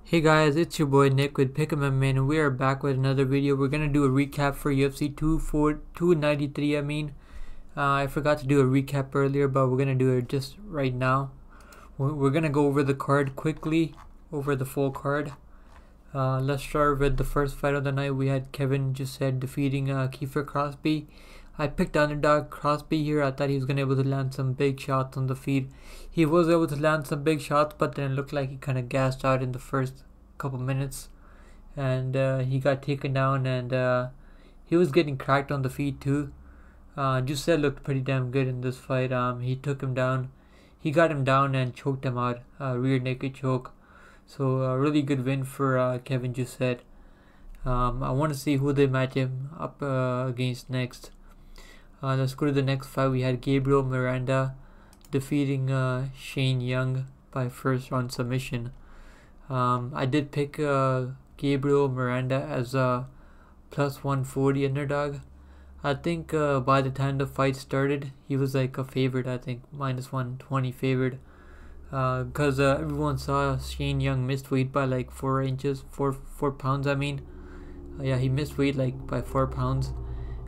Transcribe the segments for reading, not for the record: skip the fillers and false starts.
Hey guys, it's your boy Nick with Pick 'em MMA, and we are back with another video. We're gonna do a recap for UFC 293. I forgot to do a recap earlier, but we're gonna do it just right now. We're gonna go over the card quickly, over the full card. Let's start with the first fight of the night. We had Kevin Jousset defeating Kiefer Crosbie. I picked underdog Crosbie here. I thought he was gonna be able to land some big shots on the feet. He was able to land some big shots, but then it looked like he kind of gassed out in the first couple minutes, and he got taken down, and he was getting cracked on the feet too. Jousset looked pretty damn good in this fight. He took him down. He got him down and choked him out, rear naked choke. So a really good win for Kevin Jousset. I want to see who they match him up against next. Let's go to the next fight. We had Gabriel Miranda defeating Jung by first round submission. I did pick Gabriel Miranda as a plus 140 underdog. I think by the time the fight started, he was like a favorite. I think minus 120 favored. Because everyone saw Jung missed weight by like 4 pounds. Yeah, he missed weight like by 4 pounds,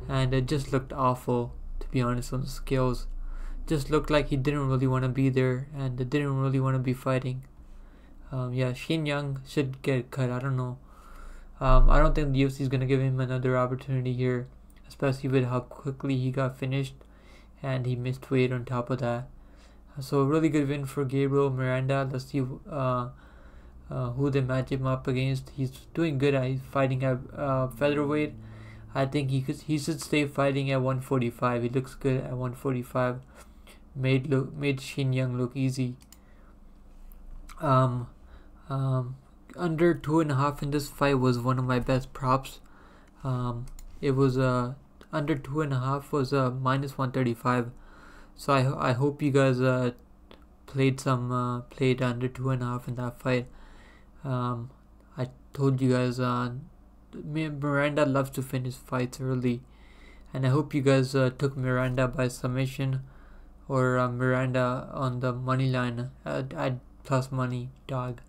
and it just looked awful, to be honest, on the scales. Just looked like he didn't really want to be there, and didn't really want to be fighting. Yeah, Jung should get cut. I don't know. I don't think the UFC is gonna give him another opportunity here, especially with how quickly he got finished, and he missed weight on top of that. So a really good win for Gabriel Miranda. Let's see who they match him up against. He's doing good. He's fighting at featherweight. I think he should stay fighting at 145. He looks good at 145. Made Jung look easy. Under 2.5 in this fight was one of my best props. It was under 2.5 was minus 135. So I hope you guys played under 2.5 in that fight. I told you guys Miranda loves to finish fights early, and I hope you guys took Miranda by submission, or Miranda on the money line at plus money dog.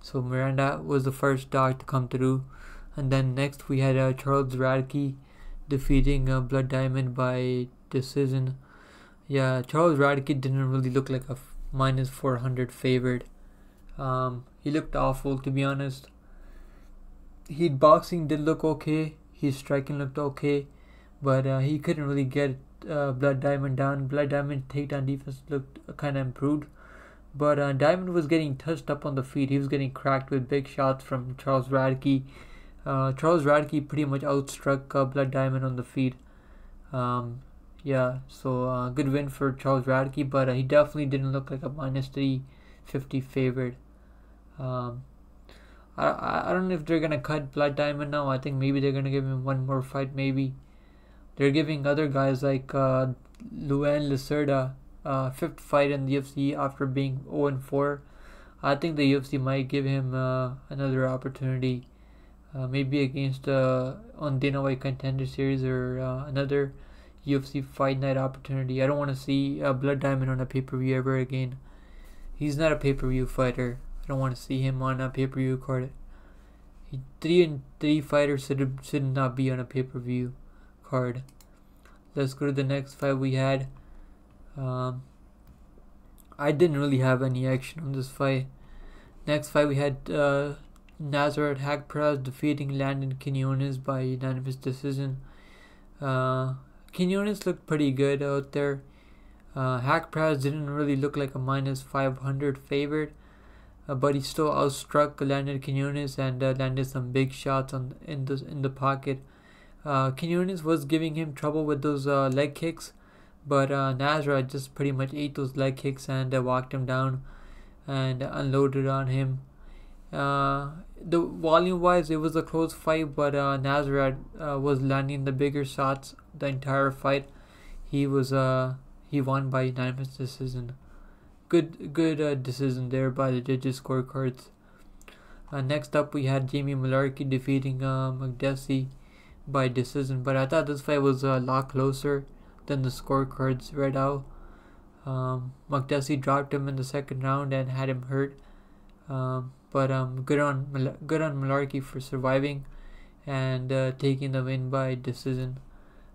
So Miranda was the first dog to come through, and then next we had Charles Radtke defeating Blood Diamond by decision. Yeah, Charles Radtke didn't really look like a minus 400 favorite. He looked awful, to be honest. His boxing did look okay. His striking looked okay, but he couldn't really get Blood Diamond down. Blood Diamond takedown defense looked kind of improved, but Diamond was getting touched up on the feet. He was getting cracked with big shots from Charles Radtke. Charles Radtke pretty much outstruck Blood Diamond on the feet. Yeah, so good win for Charles Radtke, but he definitely didn't look like a minus 350 favorite. I don't know if they're gonna cut Blood Diamond now. I think maybe they're gonna give him one more fight. Maybe they're giving other guys like Luan Lacerda 5th fight in the UFC after being 0-4. I think the UFC might give him another opportunity, maybe against on Dana White Contender Series, or another UFC Fight Night opportunity. I don't want to see Blood Diamond on a pay-per-view ever again. He's not a pay-per-view fighter. I don't want to see him on a pay-per-view card. 3-3 fighters should not be on a pay-per-view card. Let's go to the next fight we had. I didn't really have any action on this fight. Next fight we had Nasrat Haqparast defeating Landon Quiñones by unanimous decision. Quiñones looked pretty good out there. Haqparast didn't really look like a minus 500 favorite, but he still outstruck Landon Quiñones and landed some big shots in the pocket. Quiñones was giving him trouble with those leg kicks, but Nasrat just pretty much ate those leg kicks and walked him down and unloaded on him. The volume wise, it was a close fight, but Nasrat was landing the bigger shots the entire fight. He won by unanimous decision. Good decision there by the judges' scorecards. Next up we had Jamie Mullarkey defeating Makdessi by decision, but I thought this fight was a lot closer than the scorecards read out. Makdessi dropped him in the second round and had him hurt. but good on Mullarkey for surviving and taking the win by decision.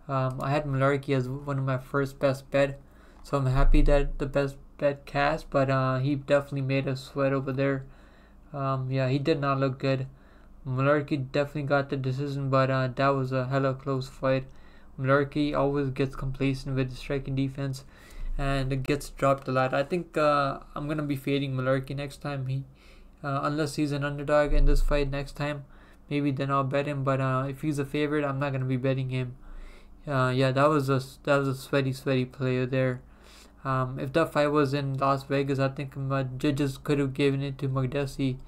I had Mullarkey as one of my first best bet, so I'm happy that the best bet cast, but he definitely made us sweat over there. Yeah, he did not look good. Mullarkey definitely got the decision, but that was a hella close fight. Mullarkey always gets complacent with the striking defense and it gets dropped a lot. I think I'm gonna be fading Mullarkey next time. Unless he's an underdog in this fight next time, maybe then I'll bet him. But if he's a favorite, I'm not gonna be betting him. Yeah, that was a sweaty player there. If that fight was in Las Vegas, I think my judges could have given it to Makdessi,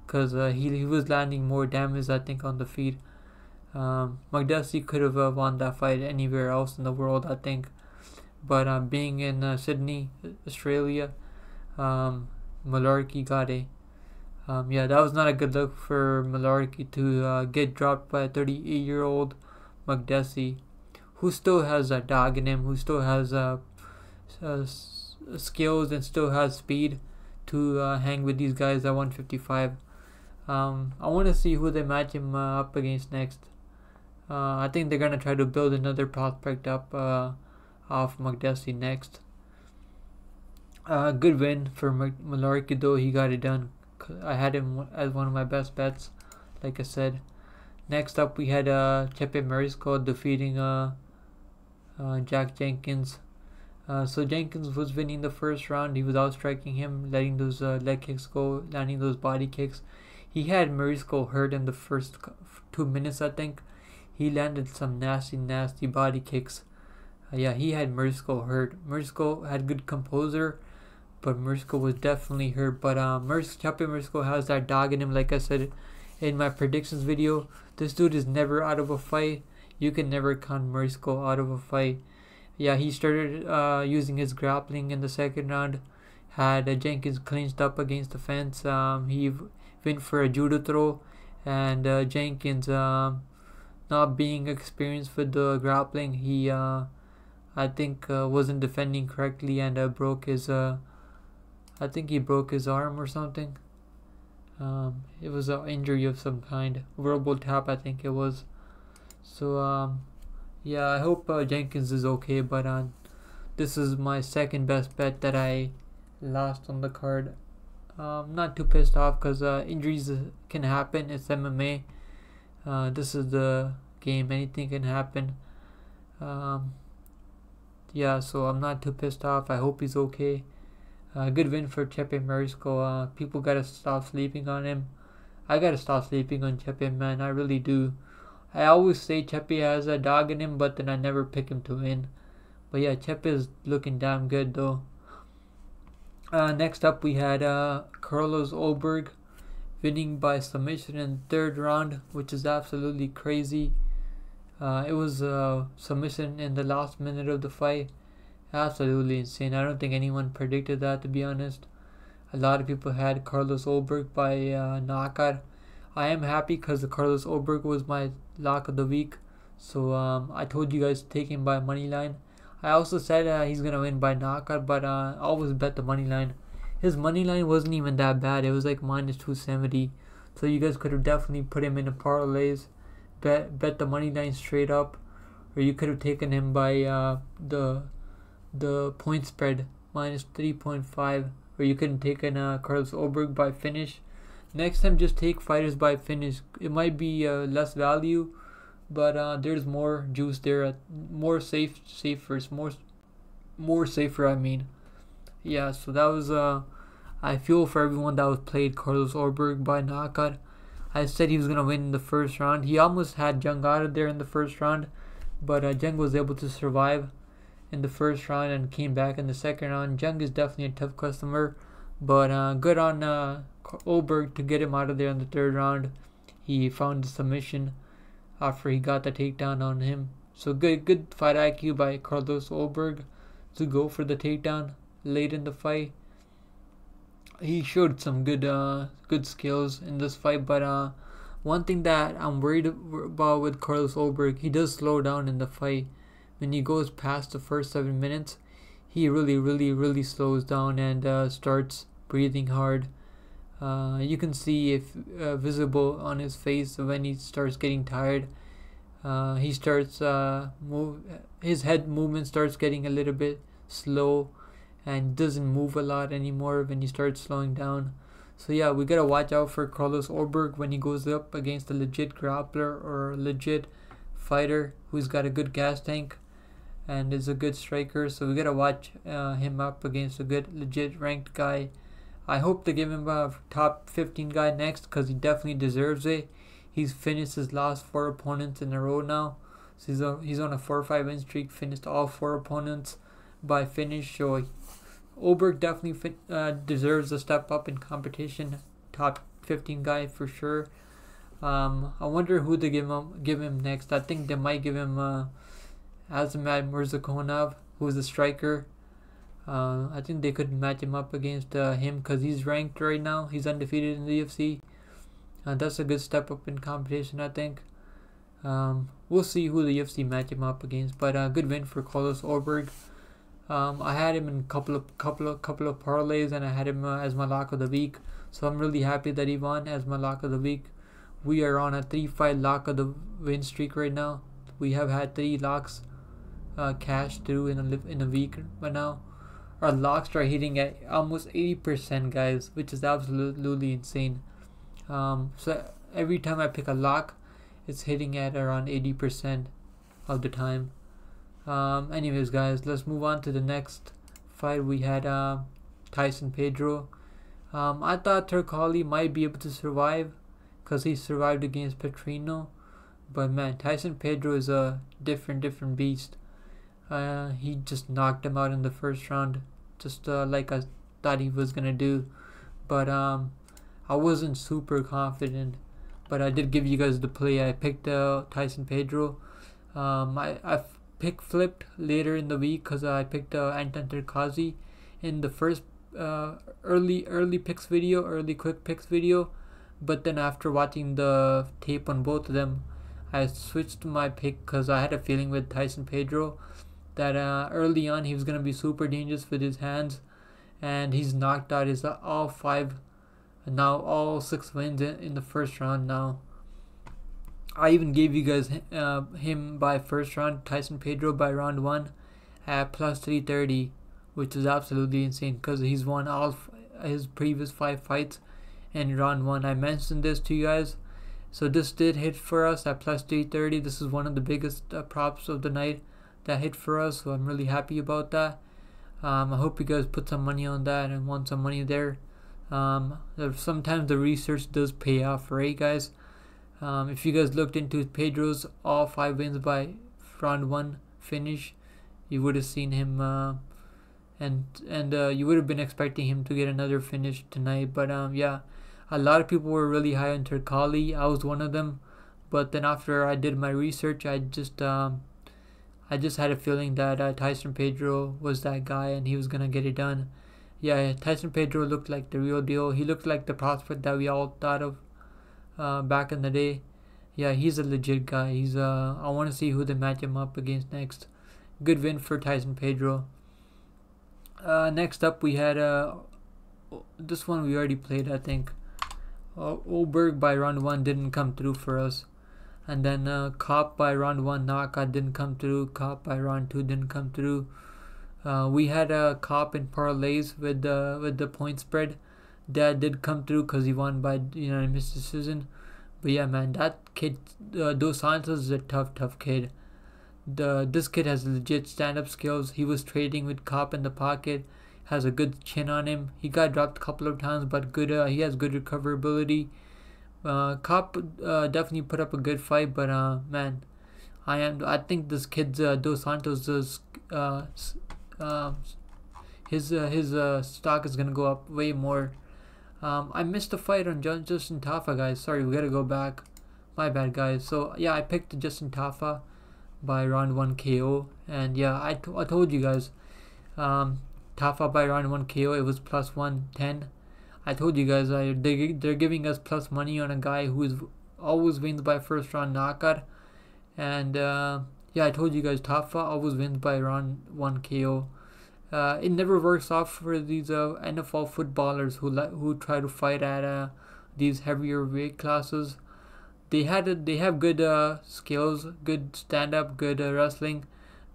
because he was landing more damage, I think, on the feet. Makdessi could have won that fight anywhere else in the world, I think. But being in Sydney, Australia, Mullarkey got a. Yeah, that was not a good look for Mullarkey to get dropped by a 38-year-old Makdessi, who still has a dog in him, who still has skills and still has speed to hang with these guys at 155. I want to see who they match him up against next. I think they're gonna try to build another prospect up off Makdessi next. Good win for Mullarkey though. He got it done. I had him as one of my best bets, like I said. Next up, we had Chepe Mariscal defeating Jack Jenkins. So Jenkins was winning the first round. He was outstriking him, letting those leg kicks go, landing those body kicks. He had Mariscal hurt in the first 2 minutes, I think. He landed some nasty body kicks. Yeah, he had Mariscal hurt. Mariscal had good composure, but Mariscal was definitely hurt. But Chepe Mariscal has that dog in him, like I said in my predictions video. This dude is never out of a fight. You can never count Mariscal out of a fight. Yeah, he started using his grappling in the second round. Had Jenkins clinched up against the fence. He went for a judo throw, and Jenkins, not being experienced with the grappling, he I think wasn't defending correctly and broke his. I think he broke his arm or something. It was an injury of some kind, verbal tap, I think it was. So yeah, I hope Jenkins is okay, but this is my second best bet that I lost on the card. Not too pissed off because injuries can happen. It's MMA. This is the game. Anything can happen. Yeah, so I'm not too pissed off. I hope he's okay. Good win for Chepe Mariscal. People gotta stop sleeping on him. I gotta stop sleeping on Chepe, man. I really do. I always say Chepe has a dog in him, but then I never pick him to win. But yeah, Chepe is looking damn good though. Next up, we had Carlos Ulberg winning by submission in the third round, which is absolutely crazy. It was a submission in the last minute of the fight. Absolutely insane. I don't think anyone predicted that, to be honest. A lot of people had Carlos Ulberg by knockout. I am happy because Carlos Ulberg was my lock of the week. So I told you guys to take him by money line. I also said he's gonna win by knockout, but I always bet the money line. His money line wasn't even that bad. It was like minus 270. So you guys could have definitely put him in a parlays, bet the money line straight up, or you could have taken him by the point spread minus 3.5, or you could have taken Carlos Ulberg by finish. Next time, just take fighters by finish. It might be less value, but there's more juice there. More safer. I mean, yeah. So that was I feel for everyone that was played Carlos Ulberg by knockout. I said he was gonna win in the first round. He almost had Jung out of there in the first round, but Jung was able to survive in the first round and came back in the second round. Jung is definitely a tough customer, but good on Ulberg to get him out of there in the third round. He found the submission after he got the takedown on him. So good fight IQ by Carlos Ulberg to go for the takedown late in the fight. He showed some good skills in this fight, but one thing that I'm worried about with Carlos Ulberg, he does slow down in the fight. When he goes past the first 7 minutes, he really slows down and starts breathing hard. You can see if visible on his face when he starts getting tired. He starts his head movement starts getting a little bit slow and doesn't move a lot anymore when he starts slowing down. So yeah, we gotta watch out for Carlos Ulberg when he goes up against a legit grappler or a legit fighter who's got a good gas tank and is a good striker. So we gotta watch him up against a good legit ranked guy. I hope to give him a top 15 guy next because he definitely deserves it. He's finished his last 4 opponents in a row now. So he's on a 4-5 win streak, finished all 4 opponents by finish. So Ulberg definitely deserves a step up in competition. Top 15 guy for sure. I wonder who to give him next. I think they might give him Azamat Murzakonov, who's a striker. I think they could match him up against him because he's ranked right now. He's undefeated in the UFC. That's a good step up in competition, I think. We'll see who the UFC match him up against, but a good win for Carlos Ulberg. I had him in a couple of parlays, and I had him as my lock of the week. So I'm really happy that he won as my lock of the week. We are on a 3-fight lock of the win streak right now. We have had 3 locks cash through in a week by now. Our locks are hitting at almost 80%, guys, which is absolutely insane. So every time I pick a lock, it's hitting at around 80% of the time. Anyways, guys, let's move on to the next fight. We had Tyson Pedro. I thought Turkalj might be able to survive because he survived against Petrino, but man, Tyson Pedro is a different beast. He just knocked him out in the first round, just like I thought he was gonna do. But I wasn't super confident, but I did give you guys the play. I picked Tyson Pedro. I flipped later in the week because I picked Anton Turkalj in the first early quick picks video. But then after watching the tape on both of them, I switched my pick because I had a feeling with Tyson Pedro that early on he was going to be super dangerous with his hands, and he's knocked out his all 6 wins in the first round now. I even gave you guys him by first round, Tyson Pedro by round 1 at plus 330, which is absolutely insane because he's won all his previous 5 fights in round 1. I mentioned this to you guys. So this did hit for us at plus 330. This is one of the biggest props of the night that hit for us, so I'm really happy about that. I hope you guys put some money on that and won some money there. Sometimes the research does pay off, right, guys? If you guys looked into Pedro's all 5 wins by round 1 finish, you would have seen him, and you would have been expecting him to get another finish tonight. But yeah, a lot of people were really high on Turkalj. I was one of them, but then after I did my research, I just had a feeling that Tyson Pedro was that guy and he was gonna get it done. Yeah, Tyson Pedro looked like the real deal. He looked like the prospect that we all thought of back in the day. Yeah, he's a legit guy. I want to see who they match him up against next. Good win for Tyson Pedro. Next up we had this one we already played, I think. Ulberg by round 1 didn't come through for us, and then Kape by round 1 knockout didn't come through. Kape by round 2 didn't come through. We had Kape in parlays with the point spread. That did come through because he won by unanimous decision. But yeah, man, that kid Dos Santos is a tough kid. This kid has legit stand-up skills. He was trading with Kape in the pocket, has a good chin on him. He got dropped a couple of times, but good. He has good recoverability. Kape definitely put up a good fight, but man, I think this kid's Dos Santos is his stock is gonna go up way more. I missed the fight on Justin Tafa, guys. Sorry, we gotta go back. My bad, guys. So yeah, I picked Justin Tafa by round 1 KO, and yeah, I told you guys, Tafa by round 1 KO, it was plus 110. I told you guys they're giving us plus money on a guy who always wins by first round knockout, and yeah, I told you guys Tafa always wins by round 1 KO, it never works out for these NFL footballers who try to fight at these heavier weight classes. They have good skills, good stand up, good wrestling,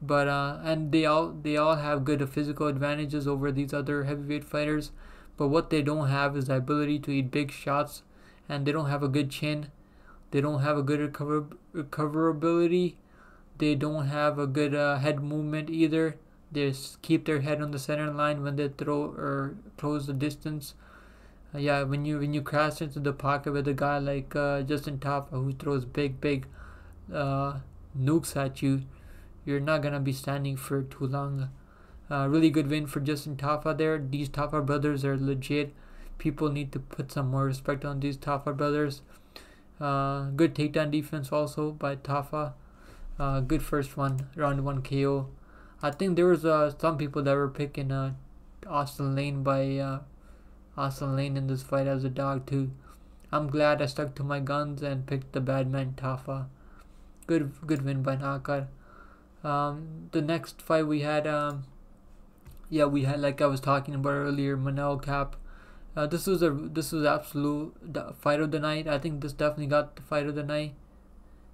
but and they all have good physical advantages over these other heavyweight fighters. But what they don't have is the ability to eat big shots, and they don't have a good chin. They don't have a good recoverability. They don't have a good head movement either. They just keep their head on the center line when they throw or close the distance. Yeah, when you crash into the pocket with a guy like Justin Tafa, who throws big nukes at you, you're not gonna be standing for too long. Really good win for Justin Tafa there. These Tafa brothers are legit. People need to put some more respect on these Tafa brothers. Good takedown defense also by Tafa. Good first one, round 1 KO. I think there was some people that were picking Austen Lane in this fight as a dog too. I'm glad I stuck to my guns and picked the bad man Tafa. Good win by knockout. The next fight we had, we had, like I was talking about earlier, Manel Kape. This was absolute fight of the night. I think this definitely got the fight of the night.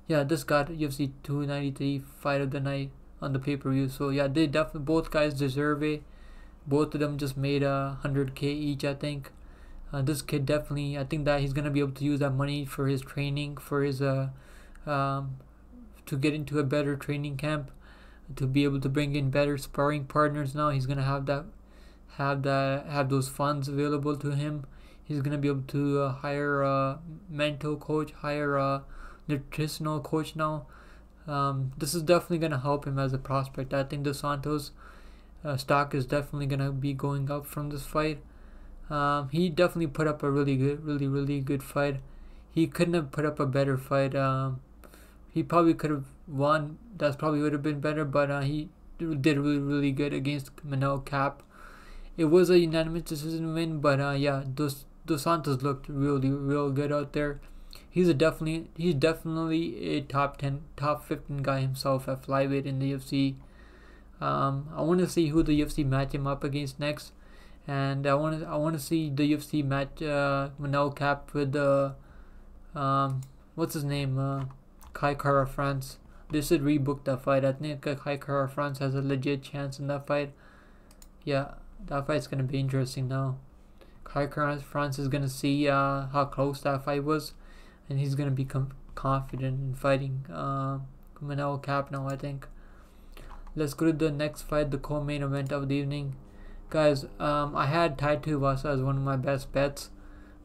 Yeah, this got UFC 293 fight of the night on the pay-per-view. So yeah, they definitely, both guys deserve it. Both of them just made 100K each, I think. This kid definitely, I think that he's gonna be able to use that money for his training, for his to get into a better training camp, to be able to bring in better sparring partners. Now he's gonna have those funds available to him. He's gonna be able to hire a mental coach, hire a nutritional coach now. This is definitely gonna help him as a prospect. I think the Santos stock is definitely gonna be going up from this fight. He definitely put up a really good fight. He couldn't have put up a better fight. He probably could have won. That probably would have been better, but he did really good against Manel Kape. It was a unanimous decision win, but yeah, Dos Santos looked real good out there. He's definitely a top 15 guy himself at flyweight in the UFC. I want to see who the UFC match him up against next, and I want to see the UFC match Manel Kape with the what's his name, Kai France. They should rebook that fight. I think Kai France has a legit chance in that fight. Yeah, that fight's gonna be interesting now. Kai France is gonna see how close that fight was, and he's gonna become confident in fighting Manel Kape now, I think. Let's go to the next fight, the co-main event of the evening. Guys, I had Tuivasa as one of my best bets,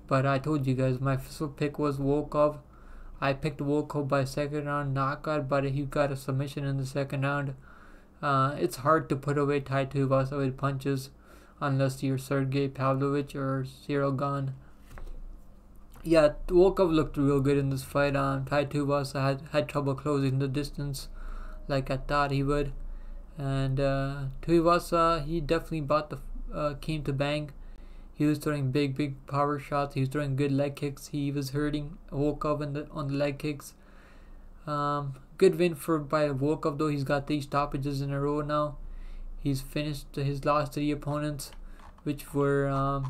but I told you guys my first pick was Volkov. I picked Volkov by second round knockout, but he got a submission in the second round. It's hard to put away Tuivasa with punches unless you're Sergey Pavlovich or Cyril Gane. Yeah, Volkov looked real good in this fight. Tuivasa had trouble closing the distance like I thought he would. And Tuivasa, he definitely came to bang. He was throwing big power shots. He was throwing good leg kicks. He was hurting Volkov on the leg kicks. Good win by Volkov though. He's got 3 stoppages in a row now. He's finished his last 3 opponents, which were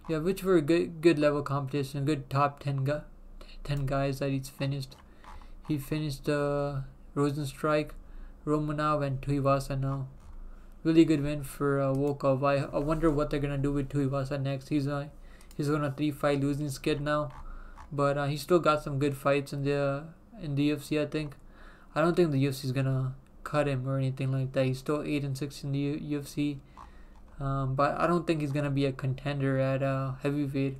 good level competition, good top 10 guys that he's finished. He finished Rosenstrike, Romanov, and Tuivasa now. Really good win for Volkov. I wonder what they're gonna do with Tuivasa next. He's on a 3-fight losing skid now, but he still got some good fights in the UFC. I think. I don't think the UFC is gonna cut him or anything like that. He's still 8-6 in the UFC, but I don't think he's gonna be a contender at heavyweight.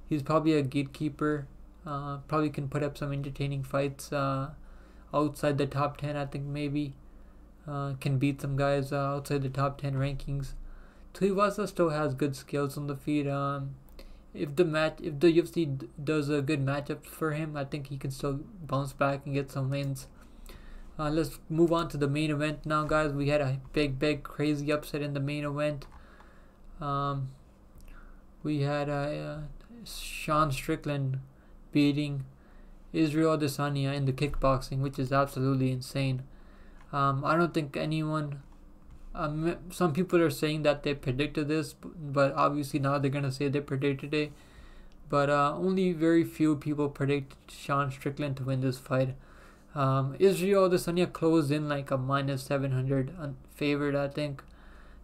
He's probably a gatekeeper. Probably can put up some entertaining fights outside the top 10. I think maybe. Can beat some guys outside the top 10 rankings. Tuivasa still has good skills on the feet. If the UFC does a good matchup for him, I think he can still bounce back and get some wins. Let's move on to the main event now, guys. We had a big crazy upset in the main event. We had Sean Strickland beating Israel Adesanya in the kickboxing, which is absolutely insane. I don't think anyone some people are saying that they predicted this, but obviously now they're gonna say they predicted it. But only very few people predict Sean Strickland to win this fight. Israel Adesanya closed in like a -700 favorite, I think.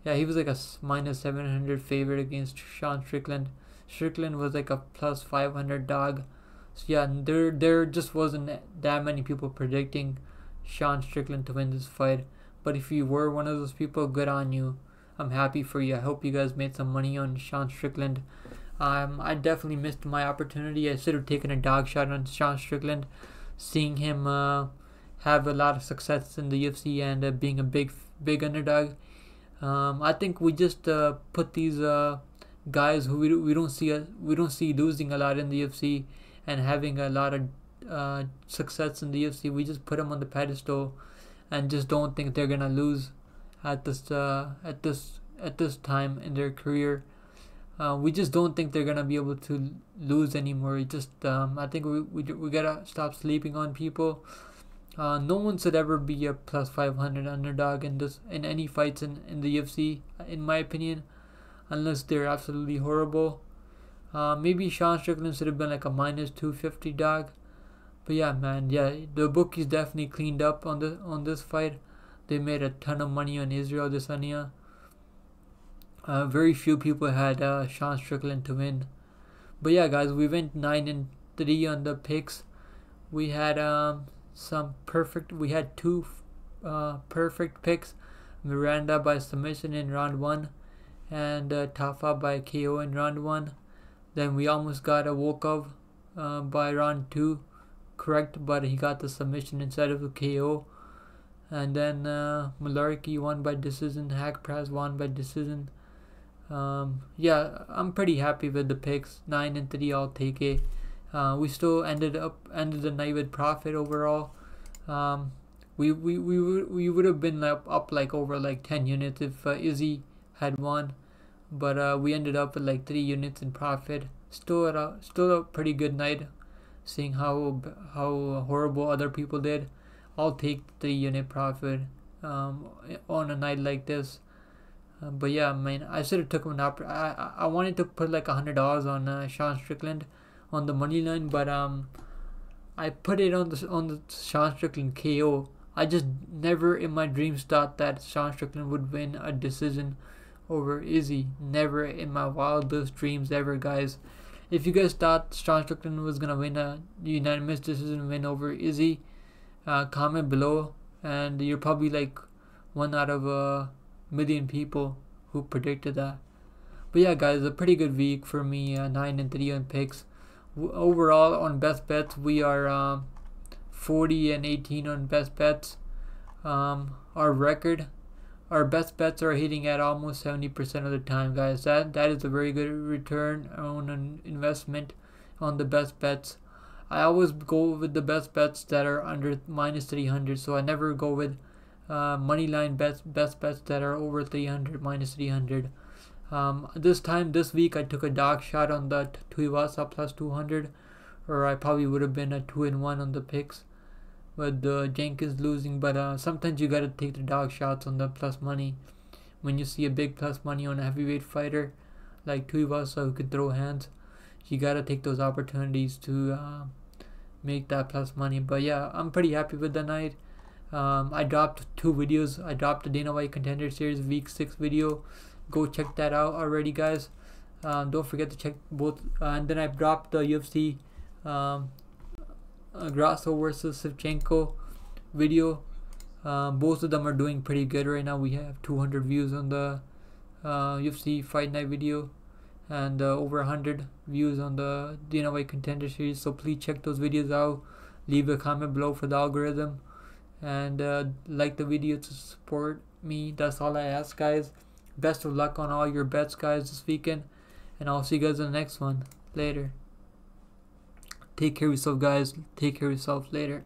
Yeah, he was like a -700 favorite against Sean Strickland. Strickland was like a +500 dog. So yeah, there just wasn't that many people predicting Sean Strickland to win this fight. But if you were one of those people, good on you. I'm happy for you. I hope you guys made some money on Sean Strickland. I definitely missed my opportunity. I should have taken a dog shot on Sean Strickland. Seeing him have a lot of success in the UFC and being a big underdog. I think we just put these guys who we don't see losing a lot in the UFC and having a lot of success in the UFC. We just put them on the pedestal and just don't think they're gonna lose at this time in their career. We just don't think they're gonna be able to lose anymore. I think we gotta stop sleeping on people. No one should ever be a +500 underdog in any fights in the UFC, in my opinion, unless they're absolutely horrible. Maybe Sean Strickland should have been like a -250 dog. But yeah, man, the bookies definitely cleaned up on this fight. They made a ton of money on Israel Adesanya. Very few people had Sean Strickland to win. But yeah, guys, we went 9-3 on the picks. We had we had two perfect picks. Miranda by submission in round 1 and Tafa by KO in round 1. Then we almost got a Volkov by round 2, correct, but he got the submission instead of the KO. And then Mullarkey won by decision, Haqparast won by decision. Yeah, I'm pretty happy with the picks. 9-3, I'll take it. We still ended the night with profit overall. We would have been up like over like 10 units if Izzy had won, but we ended up with like 3 units in profit. Still a pretty good night, seeing how horrible other people did. I'll take 3-unit profit on a night like this. But yeah, man, I should have took him up. I wanted to put like $100 on Sean Strickland on the money line, but I put it on the Sean Strickland KO. I just never in my dreams thought that Sean Strickland would win a decision over Izzy. Never in my wildest dreams ever, guys. If you guys thought Sean Strickland was gonna win a unanimous decision win over Izzy, comment below, and you're probably like 1 out of a million people who predicted that. But yeah, guys, a pretty good week for me. 9-3 on picks. Overall on best bets, we are 40-18 on best bets. Our best bets are hitting at almost 70% of the time, guys. That is a very good return on an investment on the best bets. I always go with the best bets that are under -300, so I never go with moneyline best bets that are over 300, -300. This week I took a dog shot on the Tuivasa +200, or I probably would have been a 2-1 on the picks with Jenkins losing. But sometimes you gotta take the dog shots on the plus money when you see a big plus money on a heavyweight fighter like Tuivasa who can throw hands. You gotta take those opportunities to make that plus money. But yeah, I'm pretty happy with the night. I dropped 2 videos. I dropped the Dana White Contender Series Week 6 video. Go check that out already, guys. Don't forget to check both. And then I dropped the UFC Grasso versus Shevchenko video. Both of them are doing pretty good right now. We have 200 views on the UFC Fight Night video, and over 100 views on the Dana White Contender Series. So please check those videos out. Leave a comment below for the algorithm, and like the video to support me. That's all I ask, guys. Best of luck on all your bets, guys, this weekend, and I'll see you guys in the next one. Later. Take care of yourself, guys. Take care of yourself. Later.